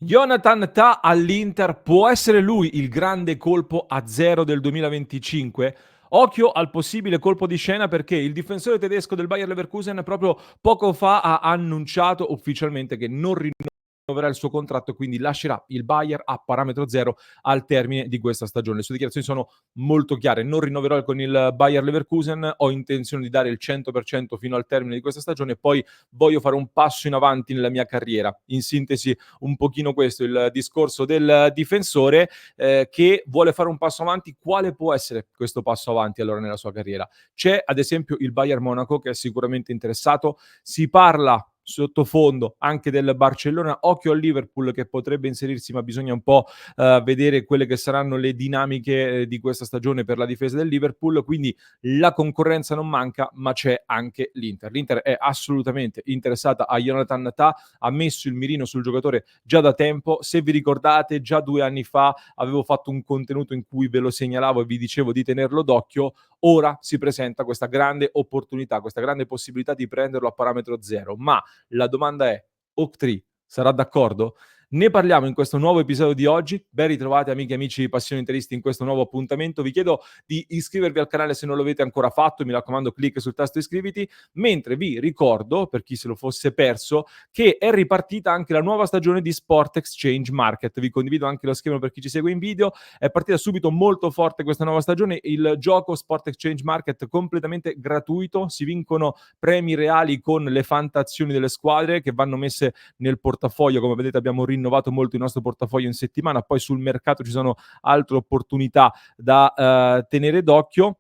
Jonathan Tah all'Inter, può essere lui il grande colpo a zero del 2025? Occhio al possibile colpo di scena perché il difensore tedesco del Bayer Leverkusen proprio poco fa ha annunciato ufficialmente che non rinnoverà il suo contratto e quindi lascerà il Bayer a parametro zero al termine di questa stagione. Le sue dichiarazioni sono molto chiare: non rinnoverò con il Bayer Leverkusen, ho intenzione di dare il 100% fino al termine di questa stagione e poi voglio fare un passo in avanti nella mia carriera. In sintesi un pochino questo il discorso del difensore che vuole fare un passo avanti. Quale può essere questo passo avanti allora nella sua carriera? C'è ad esempio il Bayern Monaco che è sicuramente interessato, si parla sottofondo anche del Barcellona, occhio al Liverpool che potrebbe inserirsi, ma bisogna un po' vedere quelle che saranno le dinamiche di questa stagione per la difesa del Liverpool, quindi la concorrenza non manca, ma c'è anche l'Inter. L'Inter è assolutamente interessata a Jonathan Tah, ha messo il mirino sul giocatore già da tempo. Se vi ricordate, già 2 anni fa avevo fatto un contenuto in cui ve lo segnalavo e vi dicevo di tenerlo d'occhio. Ora si presenta questa grande opportunità, questa grande possibilità di prenderlo a parametro zero. Ma la domanda è: Oak sarà d'accordo? Ne parliamo in questo nuovo episodio di oggi. Ben ritrovati amiche e amici di Passione Interisti in questo nuovo appuntamento. Vi chiedo di iscrivervi al canale se non lo avete ancora fatto, mi raccomando clic sul tasto iscriviti, mentre vi ricordo, per chi se lo fosse perso, che è ripartita anche la nuova stagione di Sport Exchange Market. Vi condivido anche lo schermo per chi ci segue in video. È partita subito molto forte questa nuova stagione. Il gioco Sport Exchange Market completamente gratuito, si vincono premi reali con le fantazioni delle squadre che vanno messe nel portafoglio. Come vedete abbiamo rinnovato molto il nostro portafoglio in settimana, poi sul mercato ci sono altre opportunità da tenere d'occhio.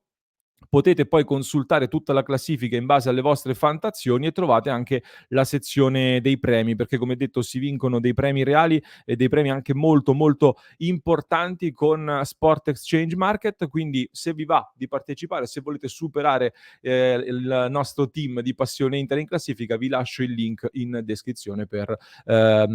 Potete poi consultare tutta la classifica in base alle vostre fantazioni e trovate anche la sezione dei premi, perché come detto si vincono dei premi reali e dei premi anche molto molto importanti con Sport Exchange Market. Quindi se vi va di partecipare, se volete superare il nostro team di Passione Inter in classifica, vi lascio il link in descrizione per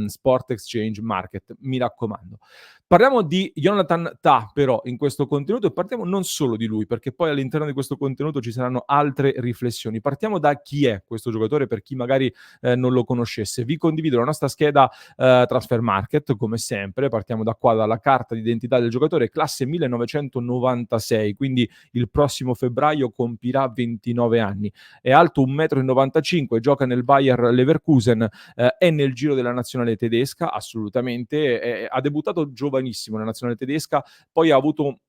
Sport Exchange Market, mi raccomando. Parliamo di Jonathan Tah però in questo contenuto e partiamo non solo di lui, perché poi all'interno di questo contenuto ci saranno altre riflessioni. Partiamo da chi è questo giocatore per chi magari non lo conoscesse. Vi condivido la nostra scheda Transfer Market, come sempre. Partiamo da qua, dalla carta d'identità del giocatore, classe 1996, quindi il prossimo febbraio compirà 29 anni. È alto 1,95 m, gioca nel Bayer Leverkusen, è nel giro della nazionale tedesca, assolutamente. Ha debuttato giovanissimo nella nazionale tedesca, poi ha avuto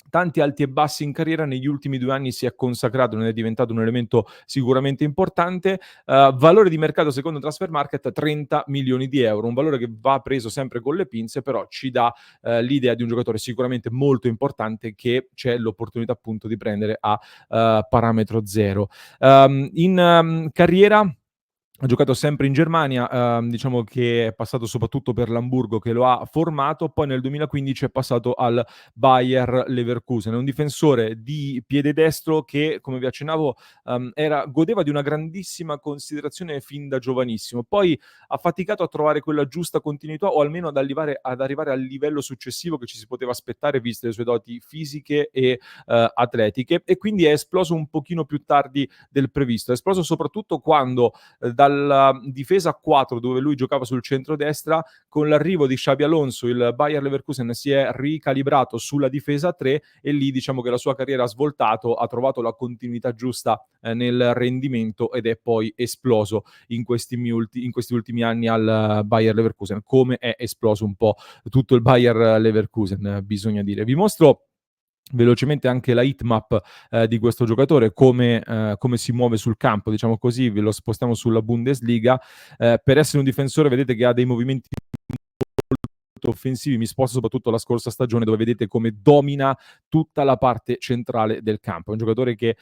tanti alti e bassi in carriera. Negli ultimi 2 anni si è consacrato, ne è diventato un elemento sicuramente importante. Valore di mercato secondo Transfer Market 30 milioni di euro, un valore che va preso sempre con le pinze, però ci dà l'idea di un giocatore sicuramente molto importante che c'è l'opportunità appunto di prendere a parametro zero. In carriera ha giocato sempre in Germania, diciamo che è passato soprattutto per l'Amburgo che lo ha formato, poi nel 2015 è passato al Bayer Leverkusen. È un difensore di piede destro che, come vi accennavo, godeva di una grandissima considerazione fin da giovanissimo. Poi ha faticato a trovare quella giusta continuità o almeno ad arrivare al livello successivo che ci si poteva aspettare viste le sue doti fisiche e atletiche, e quindi è esploso un pochino più tardi del previsto. È esploso soprattutto quando dalla difesa a 4 dove lui giocava sul centrodestra, con l'arrivo di Xabi Alonso il Bayer Leverkusen si è ricalibrato sulla difesa a 3 e lì diciamo che la sua carriera ha svoltato, ha trovato la continuità giusta nel rendimento ed è poi esploso in questi ultimi anni al Bayer Leverkusen, come è esploso un po' tutto il Bayer Leverkusen, bisogna dire. Vi mostro velocemente anche la heatmap di questo giocatore, come si muove sul campo, diciamo così. Ve lo spostiamo sulla Bundesliga. Per essere un difensore vedete che ha dei movimenti offensivi. Mi sposto soprattutto alla scorsa stagione dove vedete come domina tutta la parte centrale del campo. È un giocatore che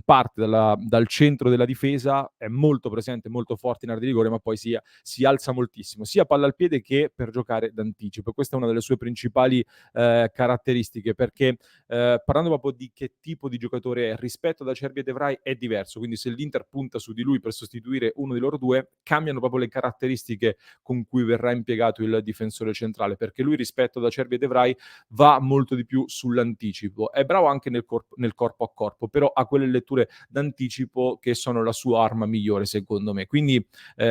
parte dal centro della difesa, è molto presente, molto forte in area di rigore, ma poi si alza moltissimo, sia palla al piede che per giocare d'anticipo. Questa è una delle sue principali caratteristiche, perché parlando proprio di che tipo di giocatore è, rispetto ad Acerbi e De Vrij è diverso, quindi se l'Inter punta su di lui per sostituire uno di loro due, cambiano proprio le caratteristiche con cui verrà impiegato il difensore centrale, perché lui rispetto ad Acerbi e De Vrij va molto di più sull'anticipo. È bravo anche nel corpo a corpo, però ha quelle letture d'anticipo che sono la sua arma migliore secondo me. Quindi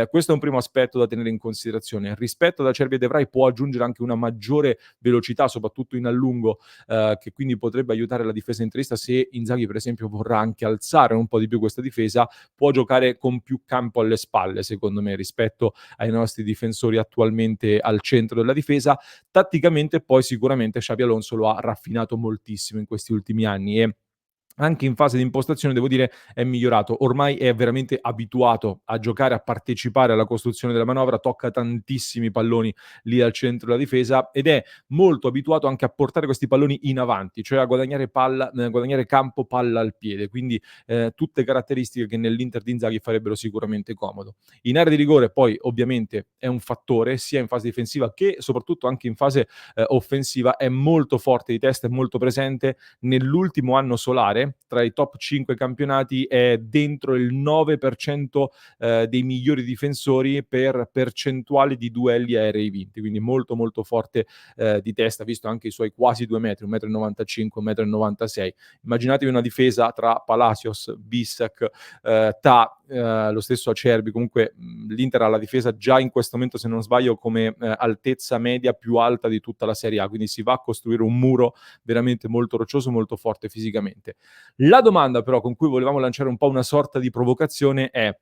questo è un primo aspetto da tenere in considerazione. Rispetto ad Acerbi e De Vrij può aggiungere anche una maggiore velocità, soprattutto in allungo, che quindi potrebbe aiutare la difesa interista se Inzaghi per esempio vorrà anche alzare un po' di più questa difesa, può giocare con più campo alle spalle secondo me rispetto ai nostri difensori attualmente al centro della difesa. Tatticamente poi sicuramente Xabi Alonso lo ha raffinato moltissimo in questi ultimi anni e anche in fase di impostazione devo dire è migliorato. Ormai è veramente abituato a giocare, a partecipare alla costruzione della manovra, tocca tantissimi palloni lì al centro della difesa ed è molto abituato anche a portare questi palloni in avanti, cioè a guadagnare campo palla al piede. Quindi tutte caratteristiche che nell'Inter di Inzaghi farebbero sicuramente comodo. In area di rigore poi ovviamente è un fattore sia in fase difensiva che soprattutto anche in fase offensiva, è molto forte di testa, è molto presente. Nell'ultimo anno solare, tra i top 5 campionati, è dentro il 9% dei migliori difensori per percentuale di duelli aerei vinti, quindi molto molto forte di testa, visto anche i suoi quasi 2 metri, 1,95 m, 1,96 m. Immaginatevi una difesa tra Palacios, Bissek, Ta, lo stesso Acerbi, comunque l'Inter ha la difesa già in questo momento, se non sbaglio, come altezza media più alta di tutta la Serie A, quindi si va a costruire un muro veramente molto roccioso, molto forte fisicamente. La domanda però con cui volevamo lanciare un po' una sorta di provocazione è: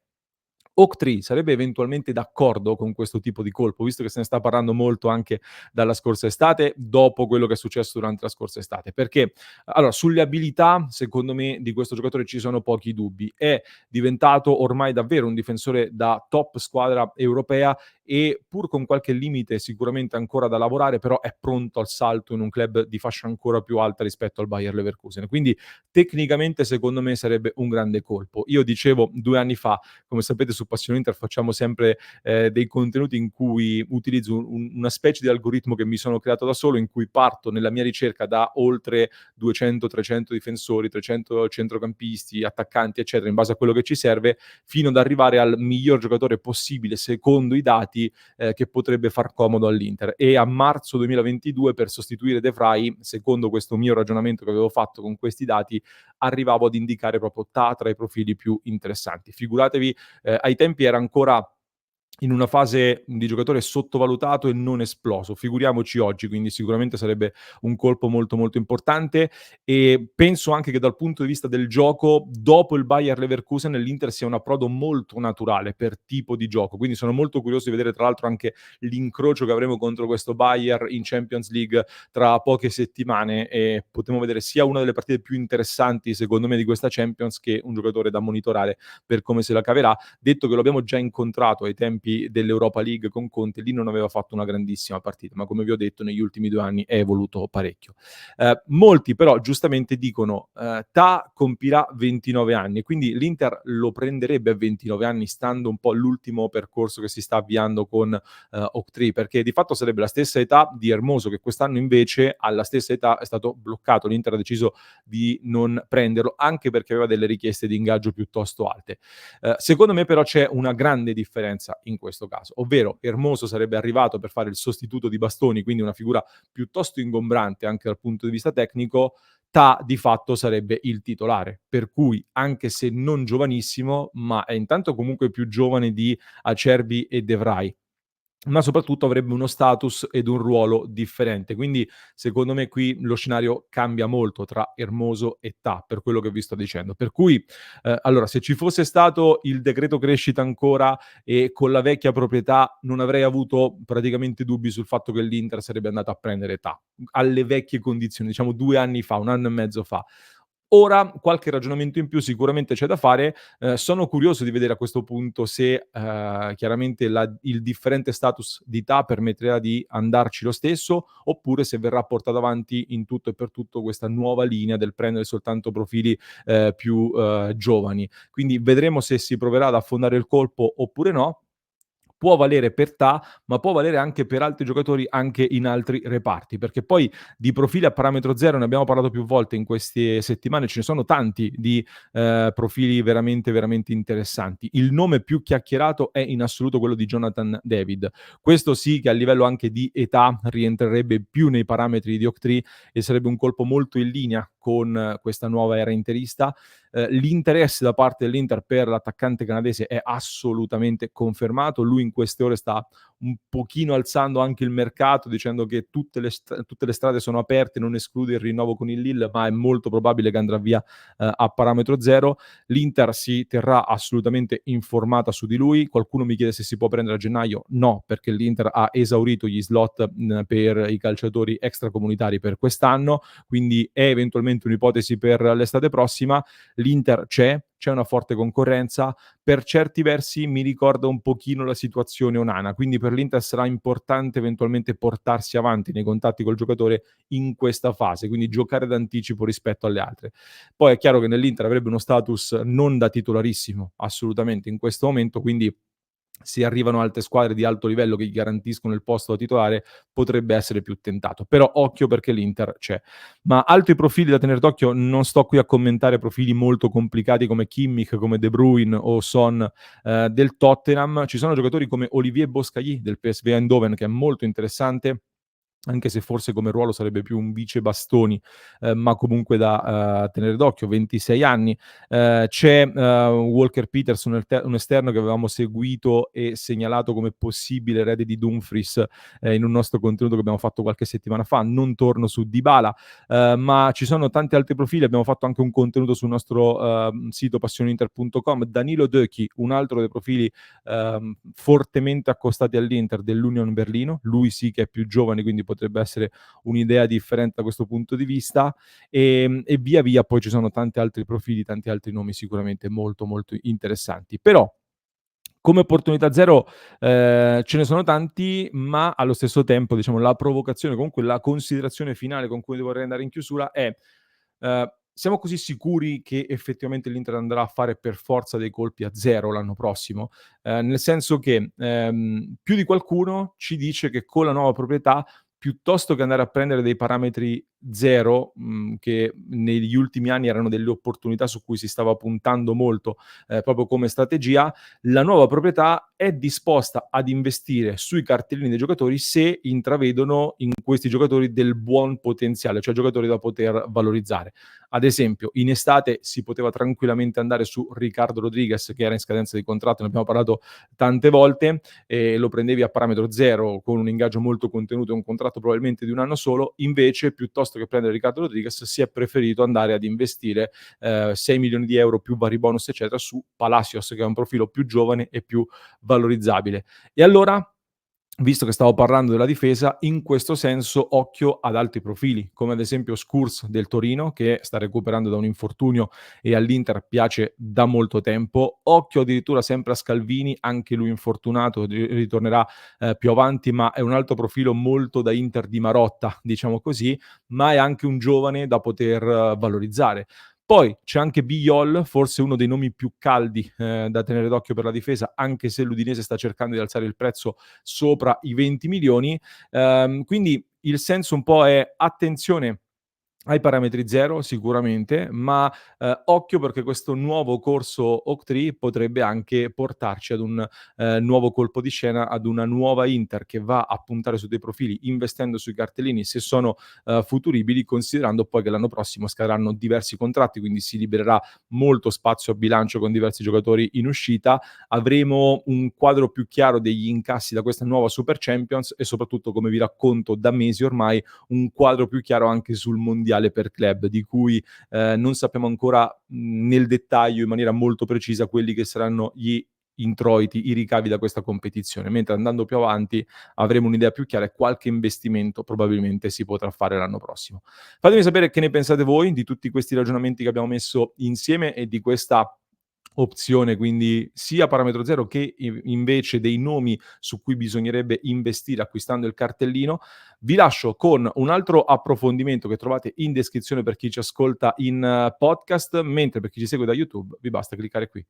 Oaktree sarebbe eventualmente d'accordo con questo tipo di colpo, visto che se ne sta parlando molto anche dalla scorsa estate, dopo quello che è successo durante la scorsa estate? Perché allora, sulle abilità, secondo me, di questo giocatore ci sono pochi dubbi. È diventato ormai davvero un difensore da top squadra europea e pur con qualche limite sicuramente ancora da lavorare, però è pronto al salto in un club di fascia ancora più alta rispetto al Bayer Leverkusen. Quindi tecnicamente secondo me sarebbe un grande colpo. Io dicevo 2 anni fa, come sapete su Passione Inter facciamo sempre dei contenuti in cui utilizzo una specie di algoritmo che mi sono creato da solo, in cui parto nella mia ricerca da oltre 200-300 difensori, 300 centrocampisti, attaccanti, eccetera, in base a quello che ci serve, fino ad arrivare al miglior giocatore possibile secondo i dati che potrebbe far comodo all'Inter. E a marzo 2022 per sostituire De Vrij, secondo questo mio ragionamento che avevo fatto con questi dati, arrivavo ad indicare proprio Ta tra i profili più interessanti. Figuratevi, ai tempi era ancora in una fase di giocatore sottovalutato e non esploso. Figuriamoci oggi, quindi sicuramente sarebbe un colpo molto, molto importante e penso anche che dal punto di vista del gioco, dopo il Bayer Leverkusen, l'Inter sia un approdo molto naturale per tipo di gioco. Quindi sono molto curioso di vedere tra l'altro anche l'incrocio che avremo contro questo Bayer in Champions League tra poche settimane e potremo vedere sia una delle partite più interessanti secondo me di questa Champions che un giocatore da monitorare per come se la caverà. Detto che lo abbiamo già incontrato ai tempi dell'Europa League con Conte, lì non aveva fatto una grandissima partita, ma come vi ho detto negli ultimi 2 anni è evoluto parecchio. Molti però giustamente dicono Ta compirà 29 anni, quindi l'Inter lo prenderebbe a 29 anni stando un po' l'ultimo percorso che si sta avviando con Oaktree, perché di fatto sarebbe la stessa età di Hermoso che quest'anno invece alla stessa età è stato bloccato, l'Inter ha deciso di non prenderlo anche perché aveva delle richieste di ingaggio piuttosto alte. Secondo me però c'è una grande differenza in questo caso, ovvero Hermoso sarebbe arrivato per fare il sostituto di Bastoni, quindi una figura piuttosto ingombrante anche dal punto di vista tecnico. Ta di fatto sarebbe il titolare, per cui anche se non giovanissimo, ma è intanto comunque più giovane di Acerbi e De Vrij, ma soprattutto avrebbe uno status ed un ruolo differente. Quindi secondo me qui lo scenario cambia molto tra Hermoso e Ta, per quello che vi sto dicendo. Per cui, allora se ci fosse stato il decreto crescita ancora e con la vecchia proprietà, non avrei avuto praticamente dubbi sul fatto che l'Inter sarebbe andato a prendere Ta, alle vecchie condizioni, diciamo 2 anni fa, 1 anno e mezzo fa. Ora qualche ragionamento in più sicuramente c'è da fare. Sono curioso di vedere a questo punto se, chiaramente il differente status di età permetterà di andarci lo stesso, oppure se verrà portata avanti in tutto e per tutto questa nuova linea del prendere soltanto profili, più, giovani. Quindi vedremo se si proverà ad affondare il colpo oppure no. può valere per Ta, ma può valere anche per altri giocatori anche in altri reparti, perché poi di profili a parametro zero ne abbiamo parlato più volte in queste settimane, ce ne sono tanti di profili veramente, veramente interessanti. Il nome più chiacchierato è in assoluto quello di Jonathan David. Questo sì che a livello anche di età rientrerebbe più nei parametri di Octree e sarebbe un colpo molto in linea con questa nuova era interista. L'interesse da parte dell'Inter per l'attaccante canadese è assolutamente confermato. Lui in queste ore sta un pochino alzando anche il mercato, dicendo che tutte le strade sono aperte, non esclude il rinnovo con il Lille, ma è molto probabile che andrà via a parametro zero. L'Inter si terrà assolutamente informata su di lui. Qualcuno mi chiede se si può prendere a gennaio. No, perché l'Inter ha esaurito gli slot per i calciatori extracomunitari per quest'anno, quindi è eventualmente un'ipotesi per l'estate prossima. L'Inter c'è una forte concorrenza, per certi versi mi ricorda un pochino la situazione Onana, quindi per l'Inter sarà importante eventualmente portarsi avanti nei contatti col giocatore in questa fase, quindi giocare d'anticipo rispetto alle altre. Poi è chiaro che nell'Inter avrebbe uno status non da titolarissimo, assolutamente in questo momento, quindi se arrivano altre squadre di alto livello che gli garantiscono il posto da titolare, potrebbe essere più tentato. Però occhio perché l'Inter c'è. Ma altri profili da tenere d'occhio, non sto qui a commentare profili molto complicati come Kimmich, come De Bruyne o Son del Tottenham. Ci sono giocatori come Olivier Boscagli del PSV Eindhoven che è molto interessante, anche se forse come ruolo sarebbe più un vice bastoni, ma comunque da tenere d'occhio, 26 anni. C'è Walker Peters, un esterno che avevamo seguito e segnalato come possibile erede di Dumfries in un nostro contenuto che abbiamo fatto qualche settimana fa. Non torno su Dybala, ma ci sono tanti altri profili. Abbiamo fatto anche un contenuto sul nostro sito passioninter.com. Danilo Döcchi, un altro dei profili fortemente accostati all'Inter dell'Union Berlino. Lui sì che è più giovane, quindi potrebbe essere un'idea differente da questo punto di vista, e via via poi ci sono tanti altri profili, tanti altri nomi sicuramente molto, molto interessanti. Però come opportunità zero ce ne sono tanti, ma allo stesso tempo, diciamo, la provocazione, comunque la considerazione finale con cui vorrei andare in chiusura è: siamo così sicuri che effettivamente l'Inter andrà a fare per forza dei colpi a zero l'anno prossimo? Nel senso che, più di qualcuno ci dice che con la nuova proprietà, piuttosto che andare a prendere dei parametri zero, che negli ultimi anni erano delle opportunità su cui si stava puntando molto, proprio come strategia, la nuova proprietà è disposta ad investire sui cartellini dei giocatori se intravedono in questi giocatori del buon potenziale, cioè giocatori da poter valorizzare. Ad esempio, in estate si poteva tranquillamente andare su Ricardo Rodriguez, che era in scadenza di contratto, ne abbiamo parlato tante volte, e lo prendevi a parametro zero con un ingaggio molto contenuto e un contratto probabilmente di un anno solo. Invece, piuttosto che prendere Ricardo Rodriguez, si è preferito andare ad investire 6 milioni di euro più vari bonus, eccetera, su Palacios, che è un profilo più giovane e più valorizzabile. E allora, visto che stavo parlando della difesa, in questo senso occhio ad altri profili, come ad esempio Skurz del Torino, che sta recuperando da un infortunio e all'Inter piace da molto tempo. Occhio addirittura sempre a Scalvini, anche lui infortunato, ritornerà più avanti, ma è un altro profilo molto da Inter di Marotta, diciamo così, ma è anche un giovane da poter valorizzare. Poi c'è anche Biol, forse uno dei nomi più caldi da tenere d'occhio per la difesa, anche se l'Udinese sta cercando di alzare il prezzo sopra i 20 milioni. Quindi il senso un po' è attenzione ai parametri zero sicuramente, ma occhio perché questo nuovo corso Octree potrebbe anche portarci ad un nuovo colpo di scena, ad una nuova Inter che va a puntare su dei profili investendo sui cartellini se sono futuribili, considerando poi che l'anno prossimo scadranno diversi contratti, quindi si libererà molto spazio a bilancio con diversi giocatori in uscita. Avremo un quadro più chiaro degli incassi da questa nuova Super Champions e soprattutto, come vi racconto da mesi ormai, un quadro più chiaro anche sul mondiale per club, di cui non sappiamo ancora nel dettaglio, in maniera molto precisa, quelli che saranno gli introiti, i ricavi da questa competizione, mentre andando più avanti avremo un'idea più chiara e qualche investimento probabilmente si potrà fare l'anno prossimo. Fatemi sapere che ne pensate voi di tutti questi ragionamenti che abbiamo messo insieme e di questa opzione, quindi sia parametro zero che invece dei nomi su cui bisognerebbe investire acquistando il cartellino. Vi lascio con un altro approfondimento che trovate in descrizione per chi ci ascolta in podcast, mentre per chi ci segue da YouTube vi basta cliccare qui.